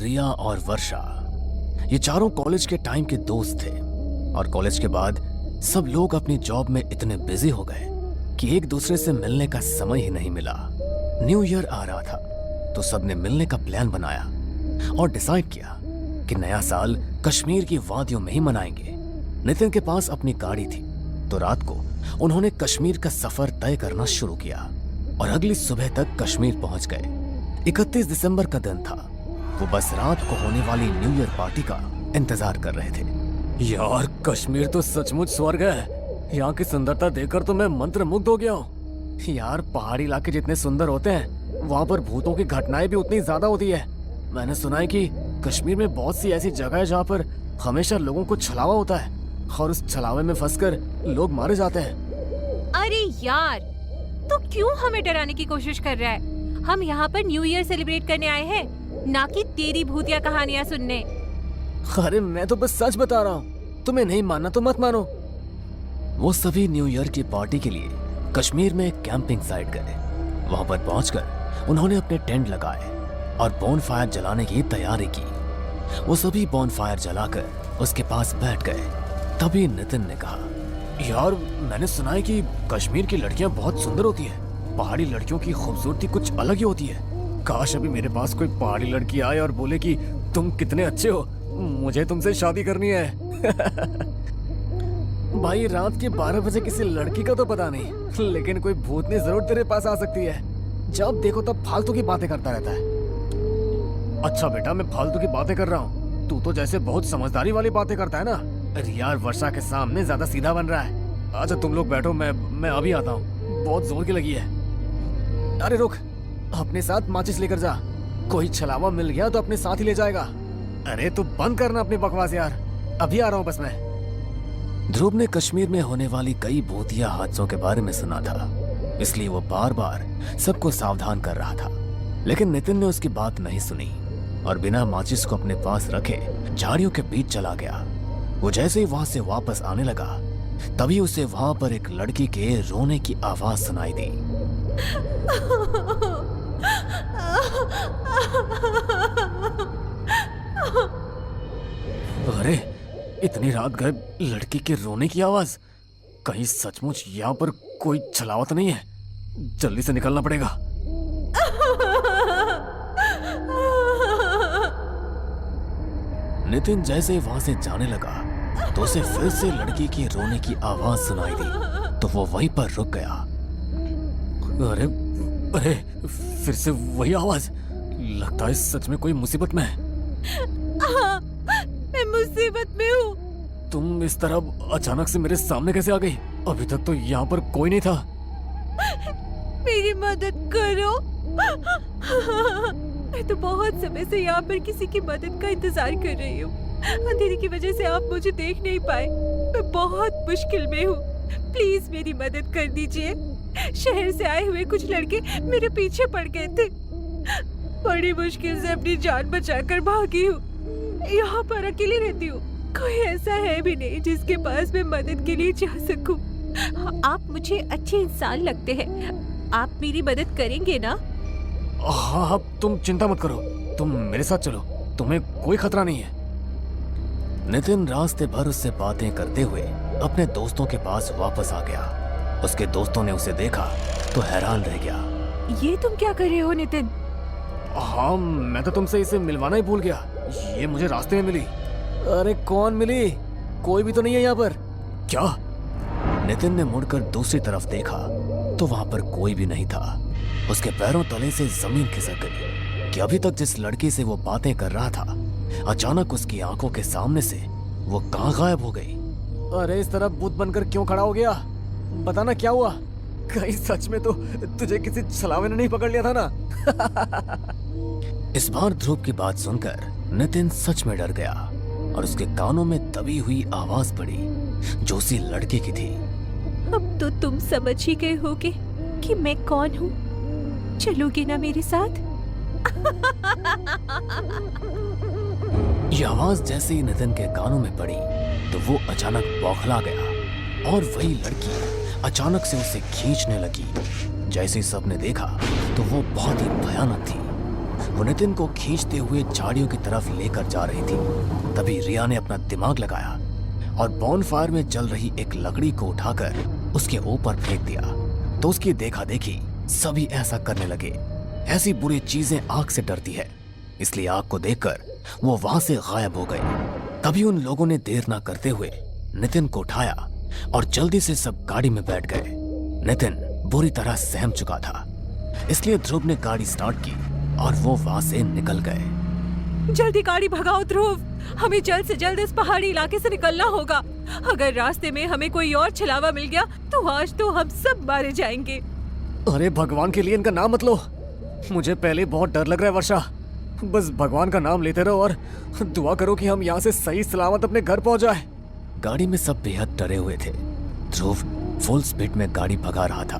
रिया और वर्षा, ये चारों कॉलेज के टाइम के दोस्त थे और कॉलेज के बाद सब लोग अपनी जॉब में इतने बिजी हो गए कि एक दूसरे से मिलने का समय ही नहीं मिला। न्यू ईयर आ रहा था तो सबने मिलने का प्लान बनाया और डिसाइड किया कि नया साल कश्मीर की वादियों में ही मनाएंगे। नितिन के पास अपनी गाड़ी थी तो रात को उन्होंने कश्मीर का सफर तय करना शुरू किया और अगली सुबह तक कश्मीर पहुंच गए। 31 दिसंबर का दिन था। वो बस रात को होने वाली न्यू ईयर पार्टी का इंतजार कर रहे थे। यार कश्मीर तो सचमुच स्वर्ग है। यहाँ की सुंदरता देखकर तो मैं मंत्रमुग्ध हो गया हूँ। यार पहाड़ी इलाके जितने सुंदर होते हैं वहाँ पर भूतों की घटनाएं भी उतनी ज्यादा होती है। मैंने सुना है कि कश्मीर में बहुत सी ऐसी जगह है जहाँ पर हमेशा लोगों को छलावा होता है और उस छलावे में फंसकर लोग मारे जाते हैं। अरे यार, तो क्यों हमें डराने की कोशिश कर रहा है? हम यहाँ पर न्यू ईयर सेलिब्रेट करने आए हैं, ना कि तेरी भूतिया कहानियाँ सुनने। अरे मैं तो बस सच बता रहा हूँ, तुम्हें नहीं मानना तो मत मानो। वो सभी न्यू ईयर की पार्टी के लिए कश्मीर में एक कैंपिंग साइट गए। वहां पर पहुंचकर उन्होंने अपने टेंट लगाए और बॉनफायर जलाने की तैयारी की। वो सभी बॉनफायर जलाकर उसके पास बैठ गए। तभी नितिन ने कहा, यार मैंने सुना है कि कश्मीर की लड़कियां बहुत सुंदर होती है। पहाड़ी लड़कियों की खूबसूरती कुछ अलग ही होती है। काश अभी मेरे पास कोई पहाड़ी लड़की आए और बोले कि तुम कितने अच्छे हो, मुझे तुमसे शादी करनी है। भाई रात के 12 बजे किसी लड़की का तो पता नहीं, लेकिन कोई भूतनी जरूर तेरे पास आ सकती है। जब देखो तब फालतू की बातें करता रहता है। अच्छा बेटा, मैं फालतू की बातें कर रहा हूँ, तू तो जैसे बहुत समझदारी वाली बातें करता है ना। रिया और वर्षा के सामने ज्यादा सीधा बन रहा है। अच्छा तुम लोग बैठो, मैं अभी आता हूँ, बहुत जोर की लगी है। अरे रुक, अपने साथ माचिस लेकर जा, कोई छलावा मिल गया तो अपने साथ ही ले जाएगा। अरे तू बंद करना अपनी बकवास यार, अभी आ रहा हूँ बस मैं। ध्रुव ने कश्मीर में होने वाली कई भूतिया हादसों के बारे में सुना था, इसलिए वो बार बार सबको सावधान कर रहा था। लेकिन नितिन ने उसकी बात नहीं सुनी और बिना माचिस को अपने पास रखे झाड़ियों के बीच चला गया। वो जैसे ही वहां से वापस आने लगा तभी उसे वहां पर एक लड़की के रोने की आवाज सुनाई दी। अरे इतनी रात गए, लड़की के रोने की आवाज। कहीं सचमुच यहाँ पर कोई छलावत नहीं है? जल्दी से निकलना पड़ेगा। नितिन जैसे ही वहां से जाने लगा तो उसे फिर से लड़की की रोने की आवाज सुनाई दी, तो वो वहीं पर रुक गया। अरे अरे फिर से वही आवाज। लगता है सच में कोई मुसीबत में है। हाँ, मैं मुसीबत में हूँ। तुम इस तरह अचानक से मेरे सामने कैसे आ गई? अभी तक तो यहाँ पर कोई नहीं था। मेरी मदद करो। मैं तो बहुत समय से यहाँ पर किसी की मदद का इंतजार कर रही हूँ। अंधेरे की वजह से आप मुझे देख नहीं पाए। मैं बहुत मुश्किल में हूँ, प्लीज मेरी मदद कर दीजिए। शहर से आए हुए कुछ लड़के मेरे पीछे पड़ गए थे। बड़ी मुश्किल से अपनी जान बचाकर भागी हूँ। यहाँ पर अकेली रहती हूँ, कोई ऐसा है भी नहीं जिसके पास मैं मदद के लिए जा सकूं। आप मुझे अच्छे इंसान लगते हैं, आप मेरी मदद करेंगे ना? हाँ, तुम चिंता मत करो, तुम मेरे साथ चलो, तुम्हें कोई खतरा नहीं है। नितिन रास्ते भर उससे बातें करते हुए अपने दोस्तों के पास वापस आ गया। उसके दोस्तों ने उसे देखा तो हैरान रह गया। ये तुम क्या कर रहे हो नितिन? हाँ, मैं तो तुमसे इसे मिलवाना ही भूल गया। ये मुझे रास्ते में मिली। अरे कौन मिली? कोई भी तो नहीं है यहाँ पर। क्या? नितिन ने मुड़कर दूसरी तरफ देखा तो वहां पर कोई भी नहीं था। उसके पैरों तले से जमीन खिसक गई कि अभी तक जिस लड़की से वो बातें कर रहा था, अचानक उसकी आंखों के सामने से वो कहाँ गायब हो गई। अरे इस तरह भूत बनकर क्यों खड़ा हो गया? बताना क्या हुआ? कहीं सच में तो तुझे किसी छलावे ने नहीं पकड़ लिया था ना? इस बार ध्रुव की बात सुनकर नितिन सच में डर गया और उसके कानों में दबी हुई आवाज पड़ी जो उसी लड़के की थी। अब तो तुम समझ ही गए होगे कि मैं कौन हूँ। चलोगे ना मेरे साथ? ये आवाज जैसे ही नितिन के कानों में पड़ी तो वो अचानक बौखला गया और वही लड़की अचानक से उसे खींचने लगी। जैसे ही सबने देखा तो वो बहुत ही भयानक थी। वो नितिन को खींचते हुए झाड़ियों की तरफ लेकर जा रही थी। तभी रिया ने अपना दिमाग लगाया और बॉनफायर में जल रही एक लकड़ी को उठाकर उसके ऊपर फेंक दिया। तो उसकी देखा देखी सभी ऐसा करने लगे। ऐसी बुरी चीजें आग से डरती है, इसलिए आग को देखकर वो वहां से गायब हो गए। तभी उन लोगों ने देर ना करते हुए नितिन को उठाया और जल्दी से सब गाड़ी में बैठ गए। नितिन बुरी तरह सहम चुका था, इसलिए ध्रुव ने गाड़ी स्टार्ट की और वो वहां से निकल गए। जल्दी गाड़ी भगाओ ध्रुव, हमें जल्द से जल्द इस पहाड़ी इलाके से निकलना होगा। अगर रास्ते में हमें कोई और छलावा मिल गया तो आज तो हम सब मारे जाएंगे। अरे भगवान के लिए इनका नाम मत लो, मुझे पहले बहुत डर लग रहा है वर्षा। बस भगवान का नाम लेते रहो और दुआ करो कि हम यहाँ से सही सलामत अपने घर पहुंच जाए। गाड़ी में सब बेहद डरे हुए थे। ध्रुव फुल स्पीड में गाड़ी भगा रहा था।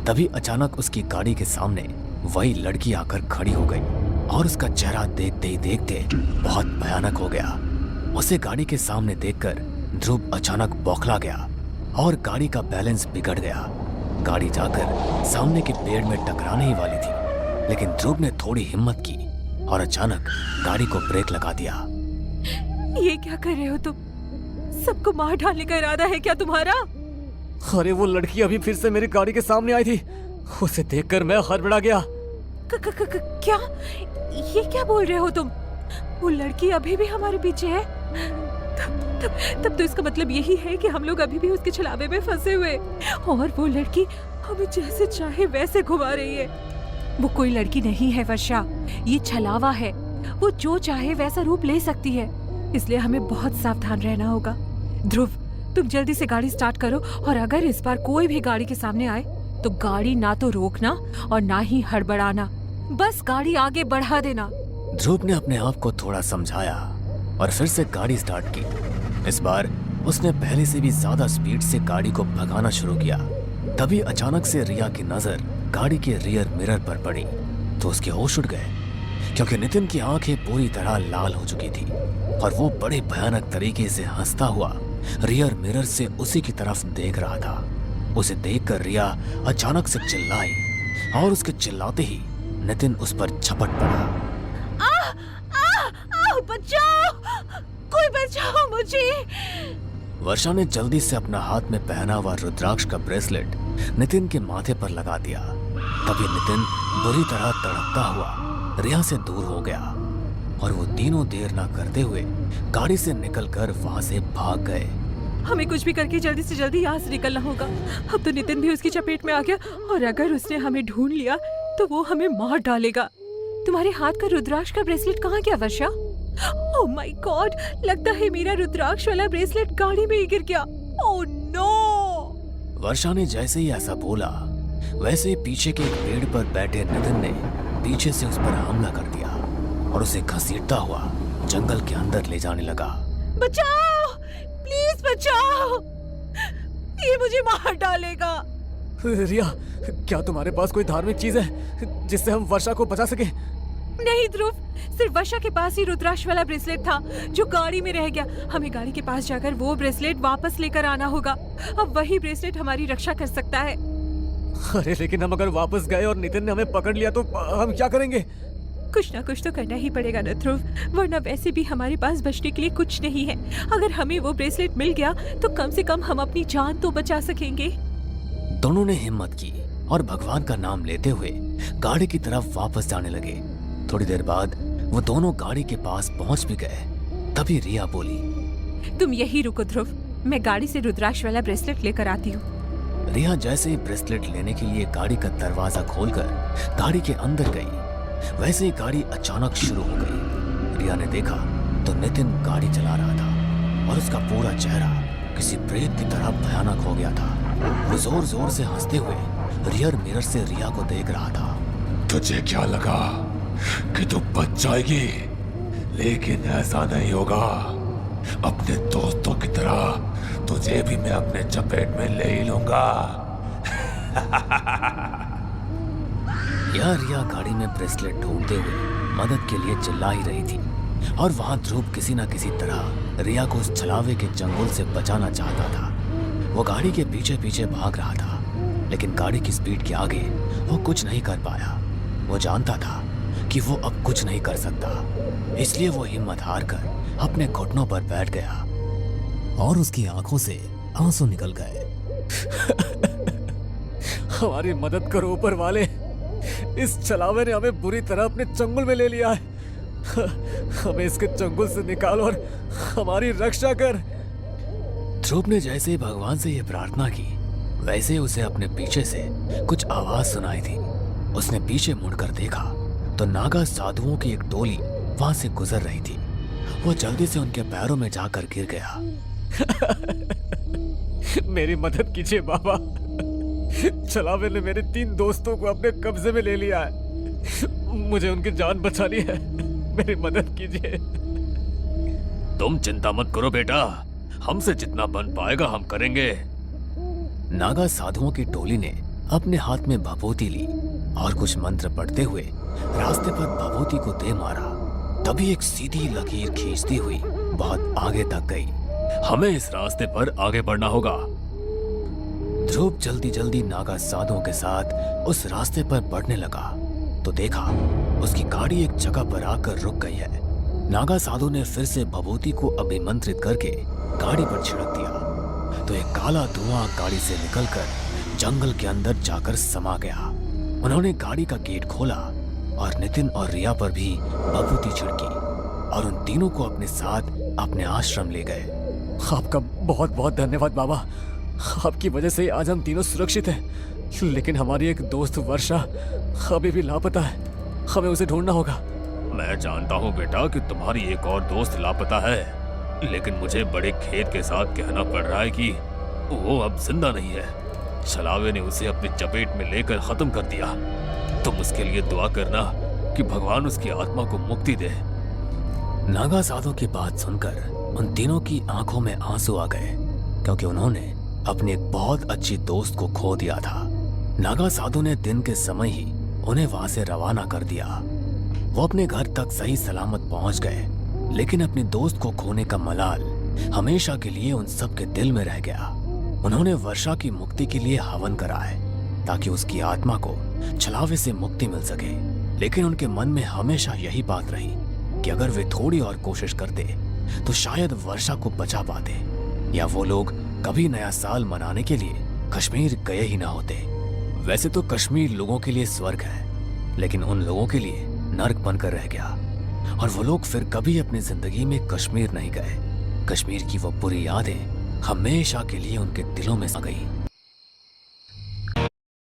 तभी अचानक उसकी गाड़ी के सामने वही लड़की आकर खड़ी हो गई और उसका चेहरा देखते ही देखते बहुत भयानक हो गया। उसे गाड़ी के सामने देखकर ध्रुव अचानक बौखला गया और गाड़ी का बैलेंस बिगड़ गया। गाड़ी जाकर सामने के पेड़ में टकराने ही वाली थी, लेकिन ध्रुव ने थोड़ी हिम्मत की और अचानक गाड़ी को ब्रेक लगा दिया। ये क्या कर रहे हो तुम? सबको मार डालने का इरादा है क्या तुम्हारा? अरे वो लड़की अभी फिर से मेरी गाड़ी के सामने आई थी, उसे देखकर मैं हड़बड़ा गया। क्या? ये क्या बोल रहे हो तुम? वो लड़की अभी भी हमारे पीछे है? तब तो इसका मतलब यही है कि हम लोग अभी भी उसके छलावे में फंसे हुए और वो लड़की हमें जैसे चाहे वैसे घुमा रही है। वो कोई लड़की नहीं है वर्षा, ये छलावा है। वो जो चाहे वैसा रूप ले सकती है, इसलिए हमें बहुत सावधान रहना होगा। ध्रुव, तुम जल्दी से गाड़ी स्टार्ट करो और अगर इस बार कोई भी गाड़ी के सामने आए तो गाड़ी ना तो रोकना और ना ही हड़बड़ाना, बस गाड़ी आगे बढ़ा देना। ध्रुव ने अपने आप को थोड़ा समझाया और फिर से गाड़ी स्टार्ट की। इस बार उसने पहले से भी ज्यादा स्पीड से गाड़ी को भगाना शुरू किया। तभी अचानक से रिया की नजर गाड़ी के रियर मिरर पर पड़ी तो उसके होश उड़ गए, क्योंकि नितिन की आंखें पूरी तरह लाल हो चुकी थी और वो बड़े भयानक तरीके से हंसता हुआ रियर मिरर से उसी की तरफ देख रहा था। उसे देखकर रिया अचानक से चिल्लाई और उसके चिल्लाते ही नितिन उस पर झपट पड़ा। बचाओ, कोई बचाओ मुझे। वर्षा ने जल्दी से अपना हाथ में पहना हुआ रुद्राक्ष का ब्रेसलेट नितिन के माथे पर लगा दिया। तभी नितिन बुरी तरह तड़पता हुआ रिया से दूर हो गया और वो तीनों देर ना करते हुए गाड़ी से निकलकर वहां से भाग गए। हमें कुछ भी करके जल्दी से जल्दी यहाँ से निकलना होगा। अब तो नितिन भी उसकी चपेट में आ गया और अगर उसने हमें ढूंढ लिया तो वो हमें मार डालेगा। तुम्हारे हाथ का रुद्राक्ष का ब्रेसलेट कहाँ गया वर्षा? ओह माय गॉड, लगता है मेरा रुद्राक्ष वाला ब्रेसलेट गाड़ी में ही गिर गया। Oh no. वर्षा ने जैसे ही ऐसा बोला वैसे ही पीछे के एक पेड़ पर बैठे नितिन ने पीछे से उस पर हमला कर दिया और उसे घसीटता हुआ जंगल के अंदर ले जाने लगा। बचाओ, प्लीज बचाओ, ये मुझे मार डालेगा। रिया, क्या तुम्हारे पास कोई धार्मिक चीज है जिससे हम वर्षा को बचा सके? नहीं ध्रुव, सिर्फ वर्षा के पास ही रुद्राक्ष वाला ब्रेसलेट था जो गाड़ी में रह गया। हमें गाड़ी के पास जाकर वो ब्रेसलेट वापस लेकर आना होगा। अब वही ब्रेसलेट हमारी रक्षा कर सकता है। अरे लेकिन हम अगर वापस गए और नितिन ने हमें पकड़ लिया तो हम क्या करेंगे? कुछ ना कुछ तो करना ही पड़ेगा न ध्रुव, वरना वैसे भी हमारे पास बचने के लिए कुछ नहीं है। अगर हमें वो ब्रेसलेट मिल गया तो कम से कम हम अपनी जान तो बचा सकेंगे। दोनों ने हिम्मत की और भगवान का नाम लेते हुए गाड़ी की तरफ वापस जाने लगे। थोड़ी देर बाद वो दोनों गाड़ी के पास पहुंच भी गए। तभी रिया बोली, तुम यही रुको ध्रुव, मैं गाड़ी से रुद्राक्ष वाला ब्रेसलेट लेकर आती हूँ। रिया जैसे ही ब्रेसलेट लेने के लिए गाड़ी का दरवाजा खोलकर गाड़ी के अंदर गई, वैसे ही गाड़ी अचानक शुरू हो गई। रिया ने देखा तो नितिन गाड़ी चला रहा था और उसका पूरा चेहरा किसी प्रेत की तरह भयानक हो गया था। वो जोर जोर से हंसते हुए रियर मिरर से रिया को देख रहा था। तुझे क्या लगा कि तू बच जाएगी? लेकिन ऐसा नहीं होगा। अपने दोस्तों की तरह तुझे भी मैं अपने चपेट में ले ही लूंगा। यार, रिया गाड़ी में ब्रेसलेट ढूंढते हुए मदद के लिए चिल्ला ही रही थी और वहां ध्रुव किसी न किसी तरह रिया को उस छलावे के चंगुल से बचाना चाहता था। वो गाड़ी के पीछे पीछे भाग रहा था, लेकिन गाड़ी की स्पीड के आगे वो कुछ नहीं कर पाया। वो जानता था कि वो अब कुछ नहीं कर सकता, इसलिए वो हिम्मत हार कर अपने घुटनों पर बैठ गया और उसकी आंखों से आंसू निकल गए। हमारी मदद करो ऊपर वाले, इस छलावे ने हमें बुरी तरह अपने चंगुल में ले लिया है। हमें इसके चंगुल से निकाल और हमारी रक्षा कर। ध्रुव ने जैसे ही भगवान से यह प्रार्थना की, वैसे ही उसे अपने पीछे से कुछ आवाज सुनाई थी। उसने पीछे मुड़कर देखा तो नागा साधुओं की एक टोली वहां से गुजर रही थी। वो जल्दी से उनके पैरों में जाकर गिर गया। मेरी मदद कीजिए बाबा, छलावे ने मेरे 3 दोस्तों को अपने कब्जे में ले लिया है। मुझे उनकी जान बचानी है, मेरी मदद कीजिए। तुम चिंता मत करो बेटा, हमसे जितना बन पाएगा हम करेंगे। नागा साधुओं की टोली ने अपने हाथ में भभूति ली और कुछ मंत्र पढ़ते हुए रास्ते पर भभूति को दे मारा। तभी एक सीधी लकीर खींचती हुई बहुत आगे तक गई। हमें इस रास्ते पर आगे बढ़ना होगा। ध्रुव जल्दी जल्दी नागा साधुओं के साथ उस रास्ते पर बढ़ने लगा तो देखा उसकी गाड़ी एक जगह पर आकर रुक गई है। नागा साधु ने फिर से भभूति को अभिमंत्रित करके गाड़ी पर छिड़क दिया तो एक काला धुआं गाड़ी से निकलकर जंगल के अंदर जाकर समा गया। उन्होंने गाड़ी का गेट खोला और नितिन और रिया पर भी भभूति छिड़की और उन तीनों को अपने साथ अपने आश्रम ले गए। आपका बहुत बहुत धन्यवाद बाबा, आपकी वजह से आज हम तीनों सुरक्षित हैं। लेकिन हमारी एक दोस्त वर्षा अभी भी लापता है, हमें उसे ढूंढना होगा। मैं जानता हूँ बेटा कि तुम्हारी एक और दोस्त लापता है, लेकिन मुझे बड़े खेद के साथ कहना पड़ रहा है कि वो अब जिंदा नहीं है। छलावे ने उसे अपनी चपेट में लेकर खत्म कर दिया। तुम उसके लिए दुआ करना कि भगवान उसकी आत्मा को मुक्ति दे। नागा साधु की बात सुनकर उन तीनों की आंखों में आंसू आ गए, क्योंकि उन्होंने अपने एक बहुत अच्छी दोस्त को खो दिया था। नागा साधु ने दिन के समय ही उन्हें वहां से रवाना कर दिया। वो अपने घर तक सही सलामत पहुंच गए, लेकिन अपनी दोस्त को खोने का मलाल हमेशा के लिए उन सब के दिल में रह गया। उन्होंने वर्षा की मुक्ति के लिए हवन कराए ताकि उसकी आत्मा को छलावे से मुक्ति मिल सके, लेकिन उनके मन में हमेशा यही बात रही कि अगर वे थोड़ी और कोशिश करते तो शायद वर्षा को बचा पाते, या वो लोग कभी नया साल मनाने के लिए कश्मीर गए ही ना होते। वैसे तो कश्मीर लोगों के लिए स्वर्ग है, लेकिन उन लोगों के लिए नर्क बनकर रह गया और वो लोग फिर कभी अपनी जिंदगी में कश्मीर नहीं गए। कश्मीर की वो बुरी यादें हमेशा के लिए उनके दिलों में समा गई।